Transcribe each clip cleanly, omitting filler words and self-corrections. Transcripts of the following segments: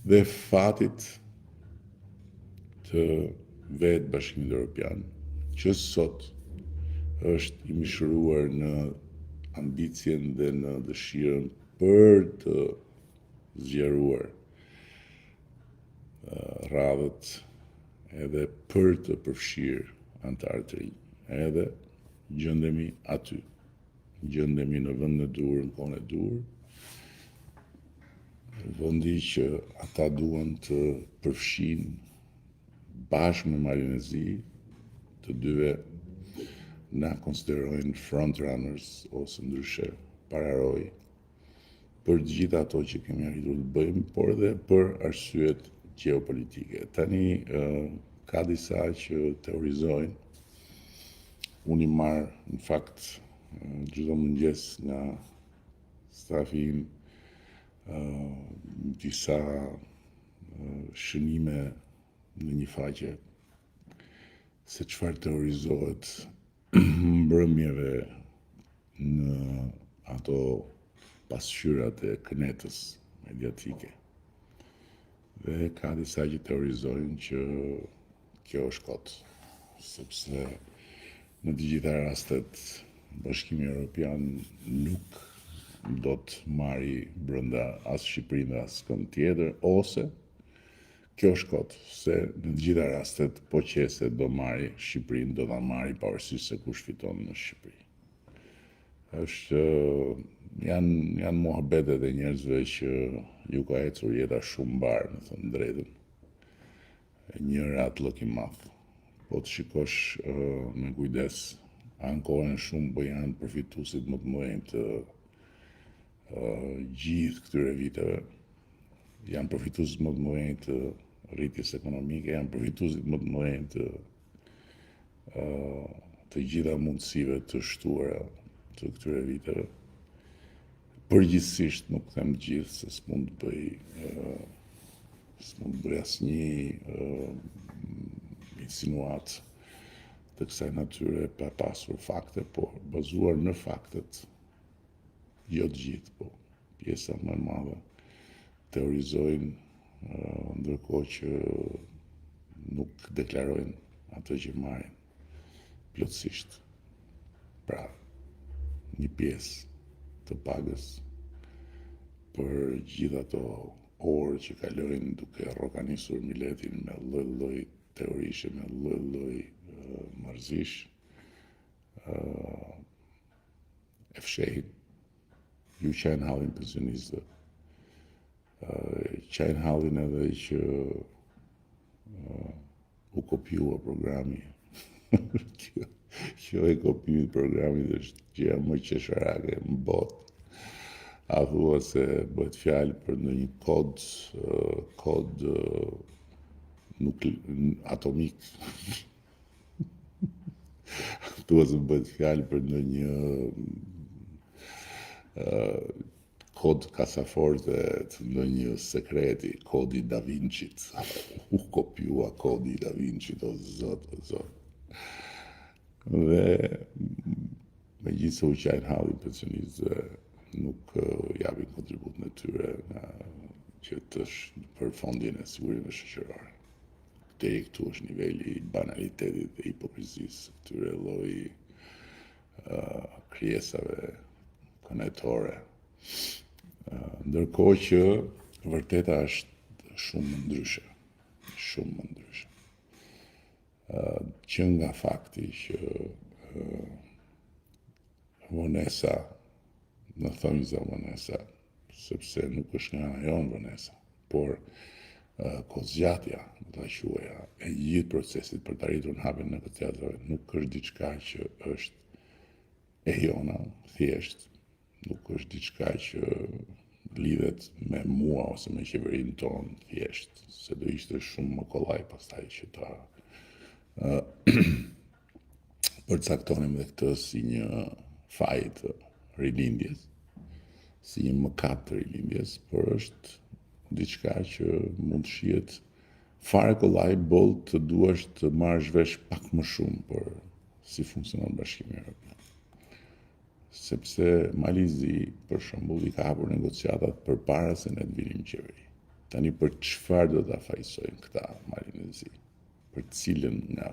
dhe fatit të vetë Bashkimit Evropian, që sot është i mishëruar në ambicjen dhe në dëshirën për të zgjeruar radhët edhe për të përfshirë antarë të rinj. Edhe gjendemi aty. Gjendemi në vend në dur, në kohën e dur. Vendi që ata duan të përfshin bashkë me Marionezi, të dyve na konsiderojnë frontrunners ose ndryshe pararoj për gjitha ato që kemi arritur të bëjmë, por edhe për arsyet geopolitike. Tani ka disa që teorizojnë, unë i marr në fakt çdo mëngjes nga stafi im disa shënime në një faqe se çfarë teorizohet mbrëmjeve në ato pasqyrat e kënetës mediatike. Dhe ka disa që teorizojnë që kjo është kot, sepse në të gjitha rastet Bashkimi Evropian nuk do të marri brenda as Shqipërinë dhe as kënd tjetër, ose kjo është kot, se në të gjitha rastet po qese do marri Shqipërinë, do ta marri pavarësisht se kush fiton në Shqipëri. Janë muhabetet e njerëzve që ju ka ecur jeta shumë mbar, me thënë drejtën. Njëra atë llok i madh. Po të shikosh me kujdes, ankohen shumë, po janë përfituesit më të mëdhenj të gjithë këtyre viteve. Janë përfituesit më të mëdhenj të rritjes ekonomike, janë përfituesit më të mëdhenj të gjitha mundësive të shtuara të këtyre viteve. Përgjithsisht nuk them të gjithë, se s'mund të bëj asnjë insinuat të kësaj natyre pa pasur fakte, por bazuar në faktet, jo të gjithë, po pjesa më e madhe teorizojnë, ndërkohë që nuk deklarojnë ato që marrin plotësisht. Pra, një pjesë të pagës për gjithë ato orë që kalojnë duke rrokanisur miletin me lloj-lloj teorishe, me lloj-lloj marrëzish, e fshehin. Ju qajnë hallin pensionistëve, qajnë hallin edhe që u kopjua programi. Kjo e kopimit programit është gjëja më qesharake në botë. A thua se bëhet fjalë për ndonjë kod atomik. Thua se bëhet fjalë për ndonjë kod kasaforte të ndonjë sekreti, kodi Da Vincit. U kopjua kodi Da Vincit, o zot, o zot. Dhe me gjithë se u qajnë hallin pensionistëve, nuk japin kontributën e tyre që të për fondin e sigurinë shoqërore. Deri këtu është niveli i banalitetit dhe hipokrizisë këtyre lloj krijesave kënaqëtore. Ndërkohë që vërteta është shumë më ndryshe, shumë më ndryshe. Që nga fakti që vonesa, në thonjza vonesa, sepse nuk është nga jonë vonesa, por kozgjatja, do ta quaja, e gjithë procesit për të arritur në hapjen e teatrave nuk është diçka që është e jona, thjesht, nuk është diçka që lidhet me mua ose me qeverinë tonë, thjesht, se do ishte shumë më kollaj pastaj që ta përcaktonim dhe këtë si një faj të rilindjes, si një mëkat të rilindjes, por është diçka që mund të shihet fare kollaj boll të duash të marrësh vesh pak më shumë për si funksionon Bashkimi Evropian. Sepse Malizi, për shembull, i ka hapur negociatat përpara se ne të vinim në qeveri. Tani për çfarë do ta fajsojnë këta marrjen e zi? Për cilën nga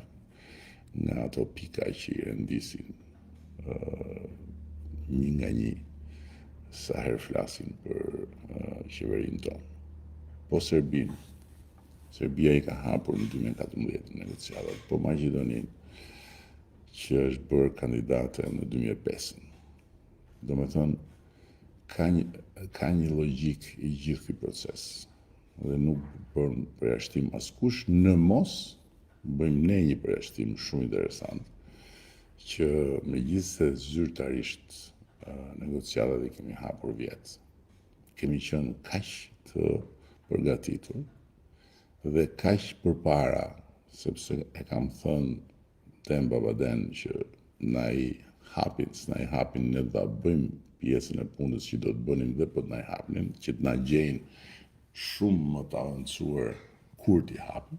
ato pika që i rendisin një nga një sa herë flasin për qeverinë tonë. Po Serbia i ka hapur në 2014 negociatat, po Maqedoninë që është bërë kandidate në 2005. Do me thënë, ka një logjik i gjithë ky proces dhe nuk bën përjashtim askush, në mos bëjmë ne një përjashtim shumë interesant që megjithëse zyrtarisht negociatat i kemi hapur vjet, kemi qenë kaq të përgatitur dhe kaq përpara, sepse e kam thënë ten babaden që na i hapin ne do ta bëjmë pjesën e punës që do të bënim dhe po të na i hapnin, që të na gjejnë shumë më të avancuar kur t'i hapin,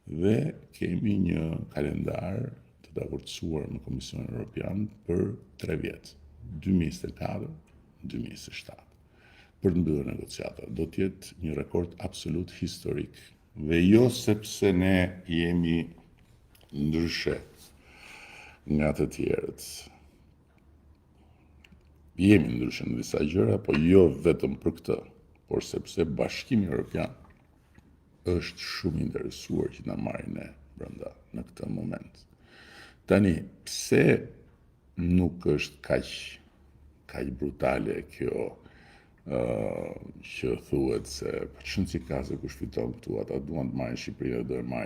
dhe kemi një kalendar të davorcuar me Komisionin Evropian për 3 vjet, 2024-2027, për të mbyllur negociatat. Do të jetë një rekord absolut historik, dhe jo sepse ne jemi ndryshe nga të tjerët. Jemi ndryshe në disa gjëra, po jo vetëm për këtë, por sepse Bashkimi Evropian është shumë interesuar që na marrin ne brenda në këtë moment. Tani, pse nuk është kaq brutale kjo që thuhet se çon si ka se kush fiton këtu, ata duan të marrin Shqipërinë dhe do e marrin